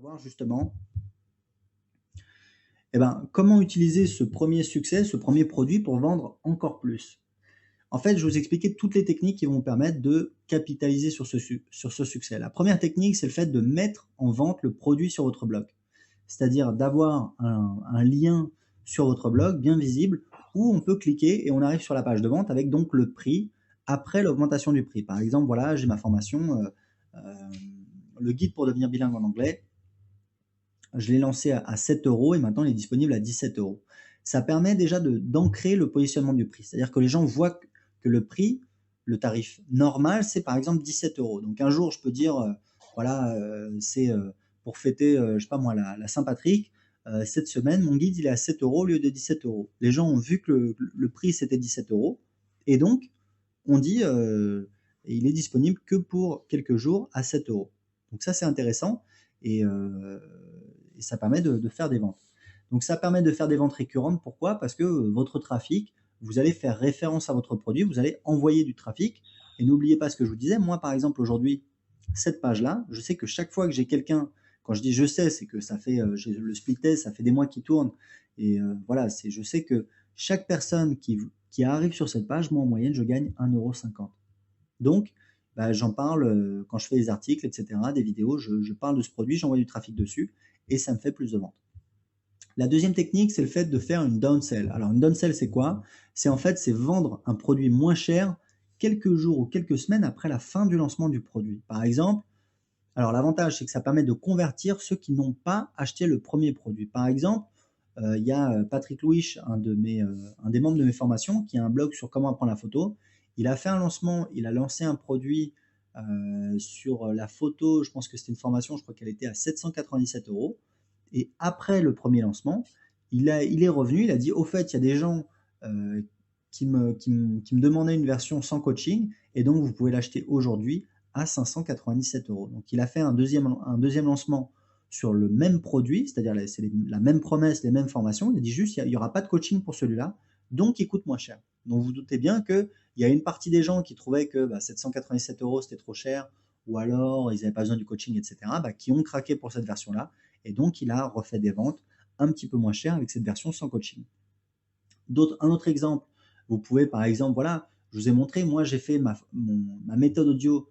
Voir justement, comment utiliser ce premier succès, ce premier produit pour vendre encore plus. En fait, je vais vous expliquer toutes les techniques qui vont vous permettre de capitaliser sur ce succès. La première technique, c'est le fait de mettre en vente le produit sur votre blog. C'est-à-dire d'avoir un lien sur votre blog bien visible où on peut cliquer et on arrive sur la page de vente avec donc le prix après l'augmentation du prix. Par exemple, voilà, j'ai ma formation, le guide pour devenir bilingue en anglais. Je l'ai lancé à 7 € et maintenant il est disponible à 17 €. Ça permet déjà d'ancrer le positionnement du prix. C'est-à-dire que les gens voient que le prix, le tarif normal, c'est par exemple 17 €. Donc un jour, je peux dire, voilà, c'est, pour fêter, je sais pas moi, la Saint-Patrick, cette semaine, mon guide, il est à 7 € au lieu de 17 €. Les gens ont vu que le prix, c'était 17 € et donc on dit, il est disponible que pour quelques jours à 7 €. Donc ça, c'est intéressant et heu et ça permet de faire des ventes. Donc ça permet de faire des ventes récurrentes. Pourquoi? Parce que, votre trafic, vous allez faire référence à votre produit, vous allez envoyer du trafic et n'oubliez pas ce que je vous disais, moi, par exemple, aujourd'hui, cette page-là, je sais que chaque fois que j'ai quelqu'un quand je dis: «Je sais», c'est que ça fait, j'ai le speed test, ça fait des mois qu'il tourne et voilà, c'est je sais que chaque personne qui arrive sur cette page, moi, en moyenne, je gagne 1,50 €. Donc, j'en parle, quand je fais des articles et cetera, des vidéos, je parle de ce produit, j'envoie du trafic dessus et ça me fait plus de ventes. La deuxième technique, c'est le fait de faire une downsell. Alors une downsell, c'est quoi? C'est en fait, c'est vendre un produit moins cher quelques jours ou quelques semaines après la fin du lancement du produit. Par exemple, alors l'avantage, c'est que ça permet de convertir ceux qui n'ont pas acheté le premier produit. Par exemple, il y a, Patrick Louiche, un des membres de mes formations, qui a un blog sur comment apprendre la photo. Il a fait un lancement, il a lancé un produit, sur, la photo, je pense que c'était une formation, je crois qu'elle était à 797 € et après le premier lancement, il est revenu, il a dit: «Au fait, il y a des gens, heu, qui me demandaient une version sans coaching et donc vous pouvez l'acheter aujourd'hui à 597 €». Donc il a fait un deuxième lancement sur le même produit, c'est-à-dire la même promesse, les mêmes formations. Il a dit juste: «Il y aura pas de coaching pour celui-là, donc il coûte moins cher». Donc vous vous doutez bien qu'il y a une partie des gens qui trouvaient que, 797 € c'était trop cher ou alors ils n'avaient pas besoin du coaching et cetera, qui ont craqué pour cette version-là et donc il a refait des ventes un petit peu moins chères avec cette version sans coaching. Un autre exemple, vous pouvez par exemple, voilà, je vous ai montré, moi j'ai fait ma méthode audio,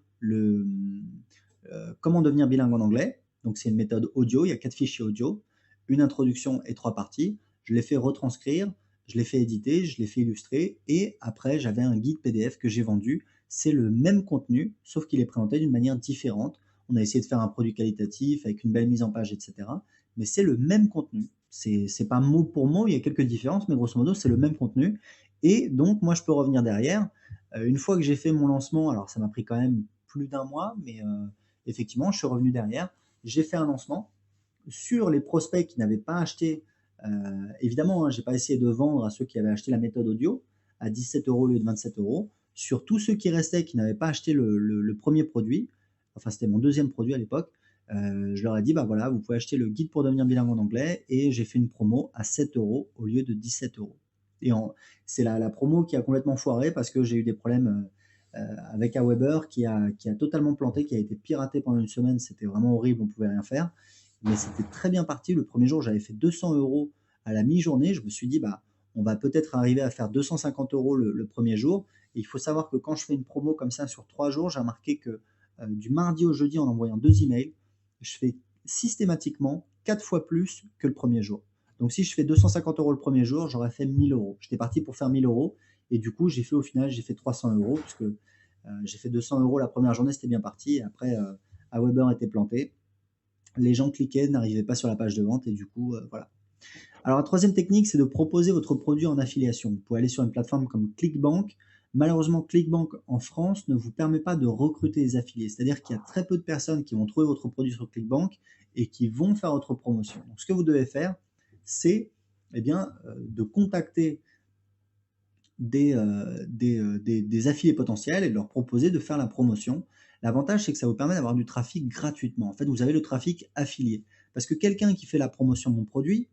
comment devenir bilingue en anglais. Donc c'est une méthode audio, il y a 4 fichiers audio, une introduction et 3 parties. Je l'ai fait retranscrire, je l'ai fait éditer, je l'ai fait illustrer et après j'avais un guide PDF que j'ai vendu. C'est le même contenu, sauf qu'il est présenté d'une manière différente. On a essayé de faire un produit qualitatif avec une belle mise en page et cetera, mais c'est le même contenu. C'est pas mot pour mot, il y a quelques différences, mais grosso modo, c'est le même contenu et donc moi je peux revenir derrière, une fois que j'ai fait mon lancement, alors ça m'a pris quand même plus d'un mois, mais effectivement, je suis revenu derrière. J'ai fait un lancement sur les prospects qui n'avaient pas acheté. Évidemment, hein, j'ai pas essayé de vendre à ceux qui avaient acheté la méthode audio à 17 € au lieu de 27 €. Sur tous ceux qui restaient, qui n'avaient pas acheté le premier produit, enfin c'était mon deuxième produit à l'époque, je leur ai dit, bah voilà, vous pouvez acheter le guide pour devenir bilingue en anglais et j'ai fait une promo à 7 € au lieu de 17 €. Et c'est la promo qui a complètement foiré parce que j'ai eu des problèmes avec Aweber qui a totalement planté, qui a été piraté pendant une semaine. C'était vraiment horrible, on ne pouvait rien faire. Mais c'était très bien parti. Le premier jour, j'avais fait 200 € à la mi-journée. Je me suis dit, bah, on va peut-être arriver à faire 250 € le premier jour. Et il faut savoir que quand je fais une promo comme ça sur 3 jours, j'ai remarqué que du mardi au jeudi, en envoyant 2 emails, je fais systématiquement 4 fois plus que le premier jour. Donc si je fais 250 € le premier jour, j'aurais fait 1000 €. J'étais parti pour faire 1000 € et du coup, au final, j'ai fait 300 € parce que j'ai fait 200 € la première journée, c'était bien parti et après, Aweber était planté. Les gens cliquaient, n'arrivaient pas sur la page de vente et du coup, voilà. Alors la troisième technique, c'est de proposer votre produit en affiliation. Vous pouvez aller sur une plateforme comme ClickBank. Malheureusement, ClickBank en France ne vous permet pas de recruter des affiliés. C'est-à-dire qu'il y a très peu de personnes qui vont trouver votre produit sur ClickBank et qui vont faire votre promotion. Donc ce que vous devez faire, c'est de contacter des affiliés potentiels et de leur proposer de faire la promotion. L'avantage, c'est que ça vous permet d'avoir du trafic gratuitement. En fait, vous avez le trafic affilié. Parce que quelqu'un qui fait la promotion de mon produit,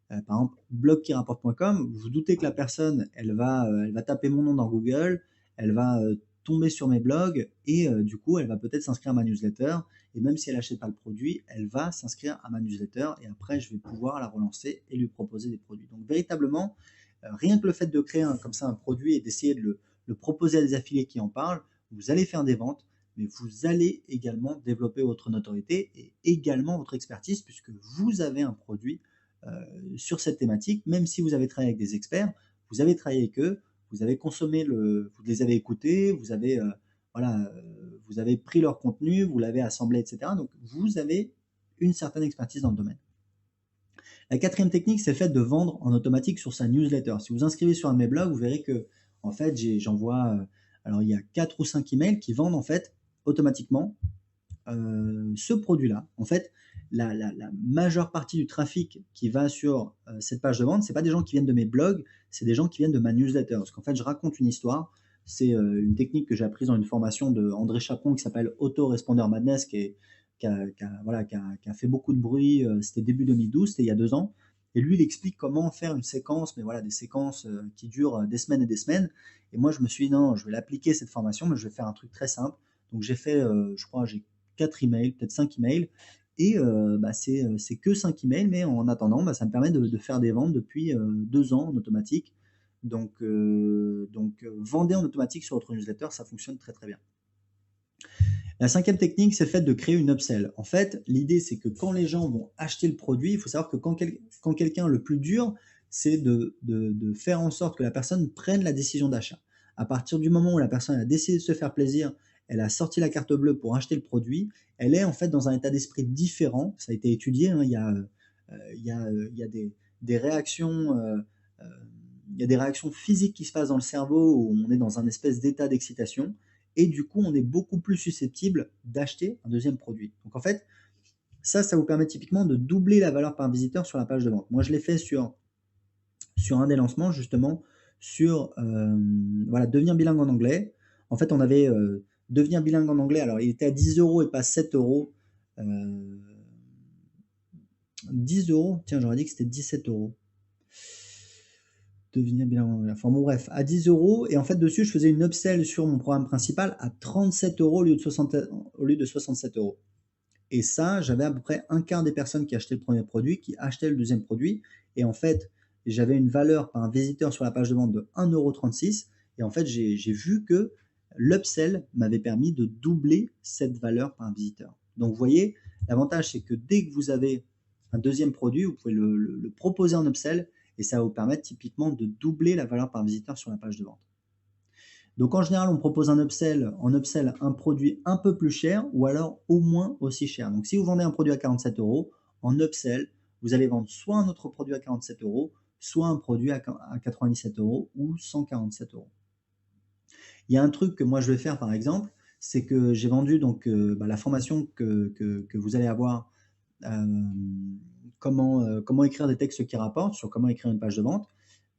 par exemple, blogquirapporte.com, vous vous doutez que la personne, elle va taper mon nom dans Google, elle va tomber sur mes blogs et du coup, elle va peut-être s'inscrire à ma newsletter et même si elle n'achète pas le produit, elle va s'inscrire à ma newsletter et après je vais pouvoir la relancer et lui proposer des produits. Donc véritablement, rien que le fait de créer comme ça un produit et d'essayer de le proposer à des affiliés qui en parlent, vous allez faire des ventes, mais vous allez également développer votre notoriété et également votre expertise puisque vous avez un produit sur cette thématique, même si vous avez travaillé avec des experts, vous avez travaillé avec eux, vous avez consommé vous les avez écoutés, voilà, vous avez pris leur contenu, vous l'avez assemblé, etc. Donc vous avez une certaine expertise dans le domaine. La quatrième technique, c'est le fait de vendre en automatique sur sa newsletter. Si vous inscrivez sur un de mes blogs, vous verrez que en fait, j'envoie, alors il y a 4 ou 5 emails qui vendent en fait automatiquement ce produit-là. En fait, la majeure partie du trafic qui va sur cette page de vente, c'est pas des gens qui viennent de mes blogs, c'est des gens qui viennent de ma newsletter. Parce qu'en fait, je raconte une histoire. C'est une technique que j'ai apprise dans une formation de André Chaperon qui s'appelle Autorespondeur Madness, qui a fait beaucoup de bruit. C'était début 2012, c'était il y a 2 ans. Et lui, il explique comment faire une séquence, mais voilà, des séquences qui durent des semaines et des semaines. Et moi, je me suis dit, non, je vais l'appliquer cette formation, mais je vais faire un truc très simple. Donc, j'ai fait, je crois, j'ai 4 emails, peut-être 5 emails. Et c'est que 5 emails, mais en attendant, ça me permet de faire des ventes depuis 2 ans en automatique. Donc, vendez en automatique sur votre newsletter, ça fonctionne très très bien. La cinquième technique, c'est le fait de créer une upsell. En fait, l'idée, c'est que quand les gens vont acheter le produit, il faut savoir que quand quelqu'un, le plus dur, c'est de faire en sorte que la personne prenne la décision d'achat. À partir du moment où la personne a décidé de se faire plaisir, elle a sorti la carte bleue pour acheter le produit, elle est en fait dans un état d'esprit différent. Ça a été étudié, hein, il y a des réactions, il y a des réactions physiques qui se passent dans le cerveau où on est dans un espèce d'état d'excitation et du coup on est beaucoup plus susceptible d'acheter un deuxième produit. Donc en fait, ça vous permet typiquement de doubler la valeur par visiteur sur la page de vente. Moi je l'ai fait sur un des lancements justement sur voilà, devenir bilingue en anglais. En fait on avait devenir bilingue en anglais, alors il était à 10 euros et pas 7 euros. 10 euros, tiens j'aurais dit que c'était 17 euros. Devenir bilingue. Enfin bon bref, à 10 euros. Et en fait dessus, je faisais une upsell sur mon programme principal à 37 euros au lieu de 67 euros. Et ça, j'avais à peu près un quart des personnes qui achetaient le premier produit, qui achetaient le deuxième produit. Et en fait, j'avais une valeur par un visiteur sur la page de vente de 1,36 €. Et en fait, j'ai vu que l'upsell m'avait permis de doubler cette valeur par un visiteur. Donc vous voyez, l'avantage c'est que dès que vous avez un deuxième produit, vous pouvez le proposer en upsell et ça va vous permettre typiquement de doubler la valeur par visiteur sur la page de vente. Donc en général, on propose en upsell un produit un peu plus cher ou alors au moins aussi cher. Donc si vous vendez un produit à 47 euros, en upsell, vous allez vendre soit un autre produit à 47 euros, soit un produit à 97 euros ou 147 euros. Il y a un truc que moi je vais faire par exemple, c'est que j'ai vendu donc la formation que vous allez avoir, comment écrire des textes qui rapportent, sur comment écrire une page de vente.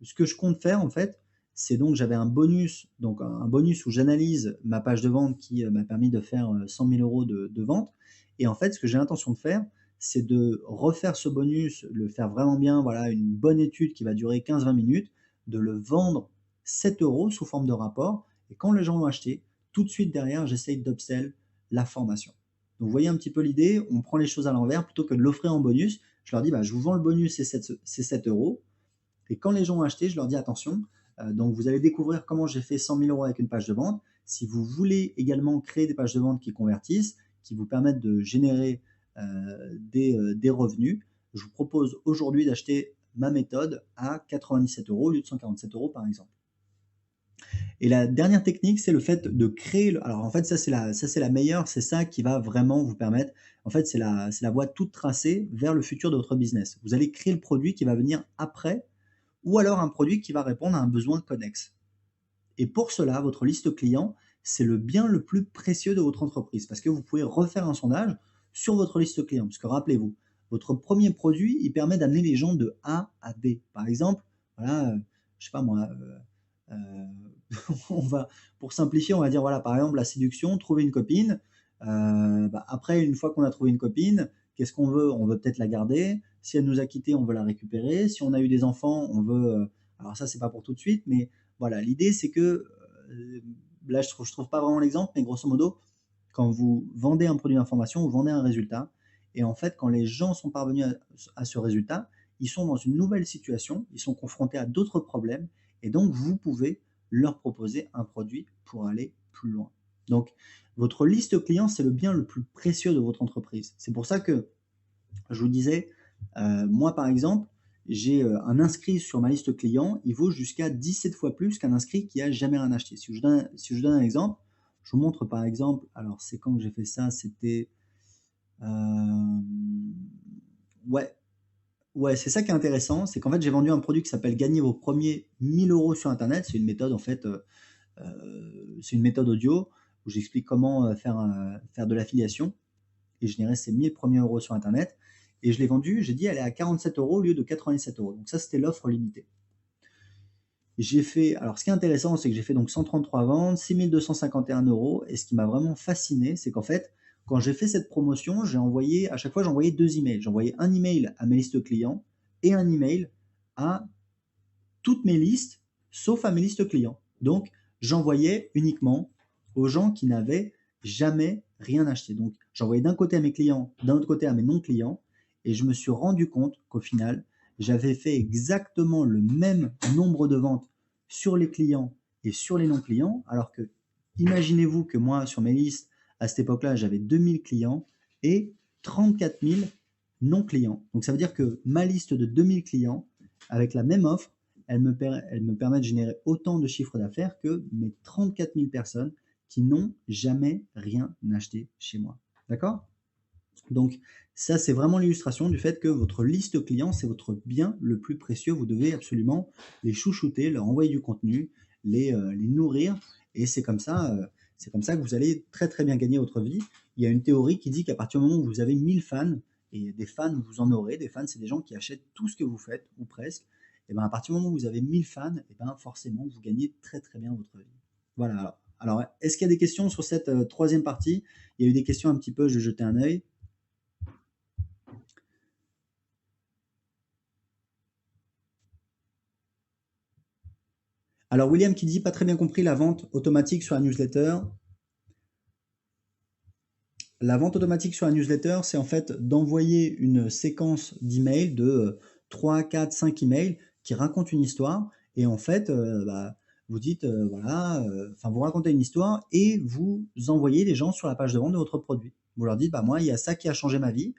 Ce que je compte faire en fait, c'est donc j'avais un bonus où j'analyse ma page de vente qui m'a permis de faire 100 000 euros de vente. Et en fait, ce que j'ai l'intention de faire, c'est de refaire ce bonus, le faire vraiment bien, voilà, une bonne étude qui va durer 15-20 minutes, de le vendre 7 euros sous forme de rapport. Et quand les gens l'ont acheté, tout de suite derrière, j'essaye d'upsell la formation. Donc vous voyez un petit peu l'idée, on prend les choses à l'envers, plutôt que de l'offrir en bonus, je leur dis je vous vends le bonus, c'est 7 euros. Et quand les gens ont acheté, je leur dis attention, donc vous allez découvrir comment j'ai fait 100 000 euros avec une page de vente. Si vous voulez également créer des pages de vente qui convertissent, qui vous permettent de générer des revenus, je vous propose aujourd'hui d'acheter ma méthode à 97 euros au lieu de 147 euros par exemple. Et la dernière technique, c'est le fait de créer. Alors en fait, ça c'est la meilleure, c'est ça qui va vraiment vous permettre. En fait, c'est la voie toute tracée vers le futur de votre business. Vous allez créer le produit qui va venir après, ou alors un produit qui va répondre à un besoin connexe. Et pour cela, votre liste client, c'est le bien le plus précieux de votre entreprise, parce que vous pouvez refaire un sondage sur votre liste client. Parce que rappelez-vous, votre premier produit, il permet d'amener les gens de A à B. Par exemple, voilà, je sais pas moi. Pour simplifier, on va dire, voilà, par exemple, la séduction, trouver une copine. Après, une fois qu'on a trouvé une copine, qu'est-ce qu'on veut? On veut peut-être la garder. Si elle nous a quittés, on veut la récupérer. Si on a eu des enfants, on veut. Alors ça, c'est pas pour tout de suite, mais voilà, l'idée, c'est que là je trouve pas vraiment l'exemple, mais grosso modo, quand vous vendez un produit d'information, vous vendez un résultat et en fait, quand les gens sont parvenus à ce résultat, ils sont dans une nouvelle situation, ils sont confrontés à d'autres problèmes et donc vous pouvez leur proposer un produit pour aller plus loin. Donc votre liste client, c'est le bien le plus précieux de votre entreprise. C'est pour ça que je vous disais, moi par exemple, j'ai, un inscrit sur ma liste client, il vaut jusqu'à 17 fois plus qu'un inscrit qui a jamais rien acheté. Si je donne un exemple, je vous montre par exemple, alors c'est quand que j'ai fait ça? C'était, hem, ouais, ouais, c'est ça qui est intéressant, c'est qu'en fait, j'ai vendu un produit qui s'appelle «Gagner vos premiers 1 000 € sur internet». C'est une méthode en fait, c'est une méthode audio où j'explique comment, faire de l'affiliation et générer ses 1 000 premiers euros sur internet et je l'ai vendu, j'ai dit: «Elle est à 47 € au lieu de 97 €». Donc ça, c'était l'offre limitée. J'ai fait alors ce qui est intéressant, c'est que j'ai fait donc 133 ventes, 6 251 € et ce qui m'a vraiment fasciné, c'est qu'en fait, quand j'ai fait cette promotion, j'ai envoyé à chaque fois, j'envoyais 2 emails. J'envoyais un email à mes listes clients et un email à toutes mes listes, sauf à mes listes clients. Donc, j'envoyais uniquement aux gens qui n'avaient jamais rien acheté. Donc, j'envoyais d'un côté à mes clients, d'un autre côté à mes non-clients, et je me suis rendu compte qu'au final, j'avais fait exactement le même nombre de ventes sur les clients et sur les non-clients, alors que imaginez-vous que moi, sur mes listes, à cette époque-là, j'avais 2000 clients et 34 000 non-clients. Donc, ça veut dire que ma liste de 2000 clients, avec la même offre, elle me permet de générer autant de chiffre d'affaires que mes 34 000 personnes qui n'ont jamais rien acheté chez moi. D'accord? Donc ça, c'est vraiment l'illustration du fait que votre liste client, c'est votre bien le plus précieux. Vous devez absolument les chouchouter, leur envoyer du contenu, les nourrir. Et c'est comme ça que vous allez très très bien gagner votre vie. Il y a une théorie qui dit qu'à partir du moment où vous avez 1000 fans, et des fans, vous en aurez, des fans, c'est des gens qui achètent tout ce que vous faites, ou presque, et ben à partir du moment où vous avez 1000 fans, et ben forcément, vous gagnez très très bien votre vie. Voilà. Alors, est-ce qu'il y a des questions sur cette troisième partie? Il y a eu des questions un petit peu, je vais jeter un œil. Alors William qui dit pas très bien compris la vente automatique sur la newsletter. La vente automatique sur la newsletter, c'est en fait d'envoyer une séquence d'emails de 3, 4, 5 emails qui racontent une histoire. Et en fait, vous dites, voilà, enfin vous racontez une histoire et vous envoyez les gens sur la page de vente de votre produit. Vous leur dites, bah moi, il y a ça qui a changé ma vie.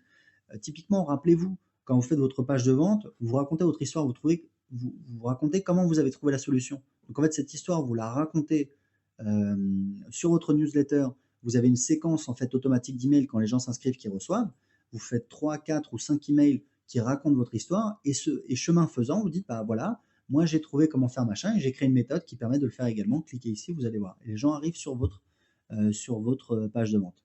Typiquement, rappelez-vous, quand vous faites votre page de vente, vous racontez votre histoire, vous racontez comment vous avez trouvé la solution. Donc en fait, cette histoire, vous la racontez sur votre newsletter. Vous avez une séquence en fait automatique d'emails quand les gens s'inscrivent qui reçoivent. Vous faites 3, 4 ou 5 emails qui racontent votre histoire et chemin faisant, vous dites bah voilà, moi j'ai trouvé comment faire machin et j'ai créé une méthode qui permet de le faire également. Cliquez ici, vous allez voir. Et les gens arrivent sur votre page de vente.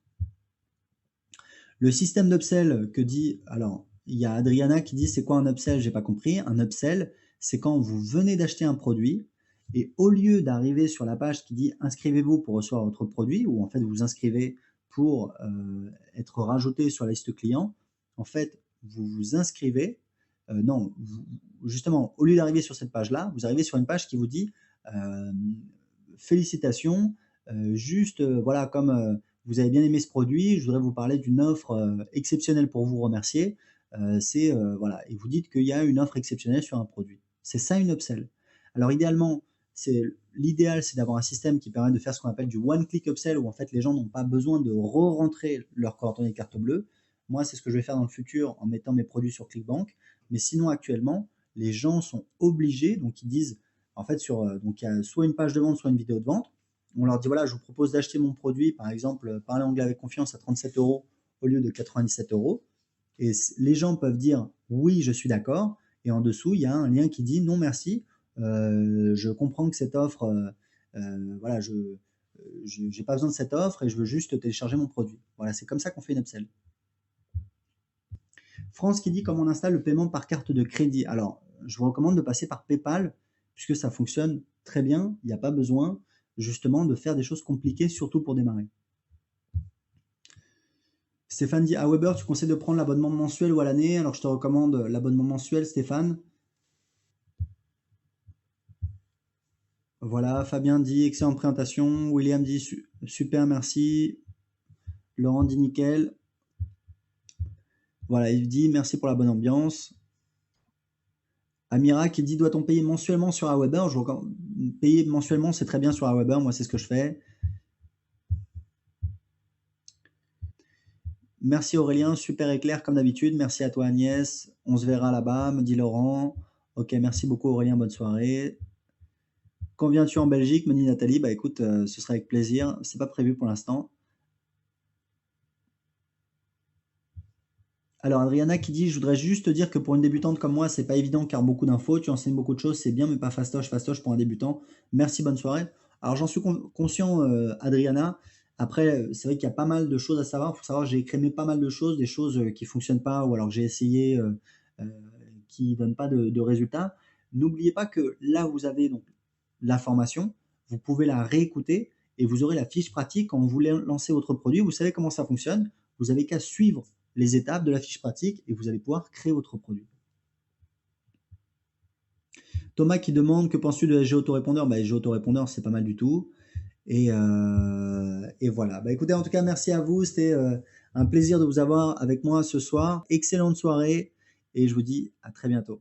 Le système d'upsell que dit, alors il y a Adriana qui dit c'est quoi un upsell? J'ai pas compris. Un upsell, c'est quand vous venez d'acheter un produit et au lieu d'arriver sur la page qui dit inscrivez-vous pour recevoir votre produit, ou en fait vous vous inscrivez pour être rajouté sur la liste client, en fait vous vous inscrivez, non, justement, au lieu d'arriver sur cette page-là, vous arrivez sur une page qui vous dit euh, félicitations, juste voilà, comme vous avez bien aimé ce produit, je voudrais vous parler d'une offre exceptionnelle pour vous remercier. C'est voilà, et vous dites qu'il y a une offre exceptionnelle sur un produit. C'est ça une upsell. Alors idéalement, l'idéal, c'est d'avoir un système qui permet de faire ce qu'on appelle du one-click upsell, où en fait les gens n'ont pas besoin de re-rentrer leurs coordonnées carte bleue. Moi, c'est ce que je vais faire dans le futur en mettant mes produits sur ClickBank. Mais sinon, actuellement, les gens sont obligés, donc ils disent, en fait, donc il y a soit une page de vente, soit une vidéo de vente. On leur dit voilà, je vous propose d'acheter mon produit, par exemple, parler anglais avec confiance à 37 € au lieu de 97 €. Et les gens peuvent dire oui, je suis d'accord. Et en dessous, il y a un lien qui dit non, merci. Je comprends que cette offre, voilà, je n'ai pas besoin de cette offre et je veux juste télécharger mon produit. Voilà, c'est comme ça qu'on fait une upsell. France qui dit comment on installe le paiement par carte de crédit. Alors, je vous recommande de passer par PayPal puisque ça fonctionne très bien. Il n'y a pas besoin justement de faire des choses compliquées, surtout pour démarrer. Stéphane dit à Weber, tu conseilles de prendre l'abonnement mensuel ou à l'année? Alors je te recommande l'abonnement mensuel, Stéphane. Voilà, Fabien dit: «Excellente présentation». William dit: Super, merci». Laurent dit: «Nickel». Voilà, il dit: «Merci pour la bonne ambiance». Amira qui dit: «Doit-on payer mensuellement sur Aweber?» Je recomm Payer mensuellement, c'est très bien sur Aweber, moi, c'est ce que je fais. Merci Aurélien, super éclair comme d'habitude. Merci à toi Agnès. On se verra là-bas, me dit Laurent. OK, merci beaucoup Aurélien, bonne soirée. Quand viens-tu en Belgique? Me dit Nathalie. Bah écoute, ce sera avec plaisir. C'est pas prévu pour l'instant. Alors Adriana qui dit: «Je voudrais juste te dire que pour une débutante comme moi, c'est pas évident car beaucoup d'infos. Tu enseignes beaucoup de choses, c'est bien, mais pas fastoche, fastoche pour un débutant. Merci, bonne soirée». Alors j'en suis conscient, Adriana. Après, c'est vrai qu'il y a pas mal de choses à savoir. Il faut savoir, j'ai écrémé pas mal de choses, des choses, qui fonctionnent pas ou alors que j'ai essayé, heu, qui donnent pas de résultats. N'oubliez pas que là, vous avez donc la formation, vous pouvez la réécouter et vous aurez la fiche pratique quand vous voulez lancer votre produit. Vous savez comment ça fonctionne. Vous avez qu'à suivre les étapes de la fiche pratique et vous allez pouvoir créer votre produit. Thomas qui demande: que penses-tu de SG Autorépondeur? Bah, SG Autorépondeur, c'est pas mal du tout. Et voilà. Bah, écoutez, en tout cas, merci à vous. C'était un plaisir de vous avoir avec moi ce soir. Excellente soirée et je vous dis à très bientôt.